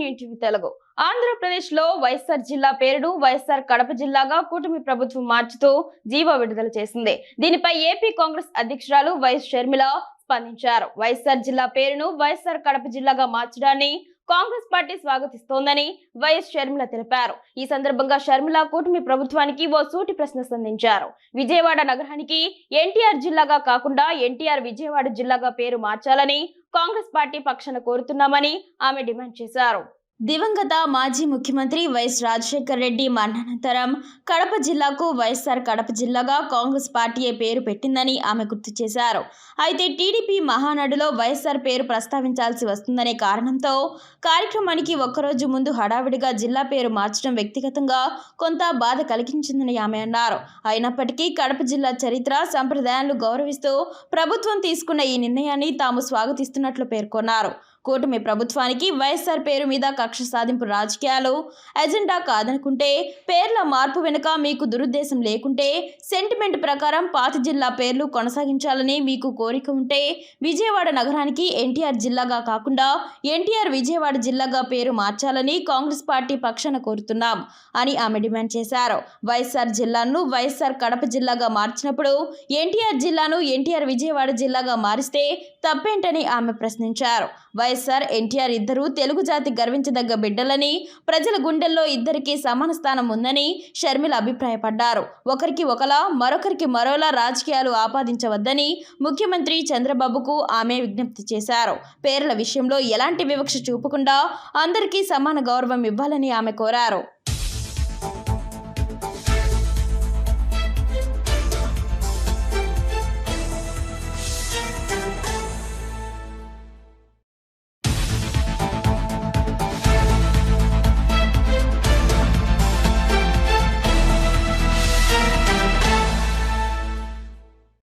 News TV Telugu. Andhra Pradesh లో వైఎస్ఆర్ జిల్లా పేరును వైఎస్ఆర్ కడప జిల్లాగా కూటమి ప్రభుత్వం మార్చుతూ జీవో విడుదల చేసింది. దీనిపై ఏపీ కాంగ్రెస్ అధ్యక్షురాలు వైఎస్ షర్మిల స్పందించారు. వైఎస్ఆర్ జిల్లా పేరును వైఎస్ఆర్ కడప జిల్లాగా మార్చడాన్ని కాంగ్రెస్ పార్టీ స్వాగతిస్తోందని వైఎస్ షర్మిల తెలిపారు. ఈ సందర్భంగా షర్మిల కూటమి ప్రభుత్వానికి ఓ సూటి ప్రశ్న సంధించారు. విజయవాడ నగరానికి ఎన్టీఆర్ జిల్లాగా కాకుండా ఎన్టీఆర్ విజయవాడ జిల్లాగా పేరు మార్చాలని కాంగ్రెస్ పార్టీ పక్షాన కోరుతున్నామని ఆమె డిమాండ్ చేశారు. దివంగత మాజీ ముఖ్యమంత్రి వైఎస్ రాజశేఖర్ రెడ్డి మరణానంతరం కడప జిల్లాకు వైఎస్ఆర్ కడప జిల్లాగా కాంగ్రెస్ పార్టీయే పేరు పెట్టిందని ఆమె గుర్తు చేశారు. అయితే టీడీపీ మహానాడులో వైఎస్ఆర్ పేరు ప్రస్తావించాల్సి వస్తుందనే కారణంతో కార్యక్రమానికి ఒక్కరోజు ముందు హడావిడిగా జిల్లా పేరు మార్చడం వ్యక్తిగతంగా కొంత బాధ కలిగించిందని ఆమె అన్నారు. అయినప్పటికీ కడప జిల్లా చరిత్ర సంప్రదాయాలను గౌరవిస్తూ ప్రభుత్వం తీసుకున్న ఈ నిర్ణయాన్ని తాము స్వాగతిస్తున్నట్లు పేర్కొన్నారు. కూటమి ప్రభుత్వానికి వైఎస్ఆర్ పేరు మీద కక్ష సాధింపు రాజకీయాలు ఎజెండా కాదనుకుంటే, పేర్ల మార్పు వెనుక మీకు దురుద్దేశం లేకుంటే, సెంటిమెంట్ ప్రకారం పాత జిల్లా పేర్లు కొనసాగించాలని మీకు కోరిక ఉంటే విజయవాడ నగరానికి ఎన్టీఆర్ జిల్లాగా కాకుండా ఎన్టీఆర్ విజయవాడ జిల్లాగా పేరు మార్చాలని కాంగ్రెస్ పార్టీ పక్షాన కోరుతున్నాం అని ఆమె డిమాండ్ చేశారు. వైఎస్ఆర్ జిల్లాను వైఎస్ఆర్ కడప జిల్లాగా మార్చినప్పుడు ఎన్టీఆర్ జిల్లాను ఎన్టీఆర్ విజయవాడ జిల్లాగా మారిస్తే తప్పేంటని ఆమె ప్రశ్నించారు. వైఎస్ఆర్ ఎన్టీఆర్ ఇద్దరు తెలుగు జాతి గర్వించదగ్గ బిడ్డలని, ప్రజల గుండెల్లో ఇద్దరికి సమాన స్థానం ఉందని షర్మిల అభిప్రాయపడ్డారు. ఒకరికి ఒకలా మరొకరికి మరోలా రాజకీయాలు ఆపాదించవద్దని ముఖ్యమంత్రి చంద్రబాబుకు ఆమె విజ్ఞప్తి చేశారు. పేర్ల విషయంలో ఎలాంటి వివక్ష చూపకుండా అందరికీ సమాన గౌరవం ఇవ్వాలని ఆమె కోరారు.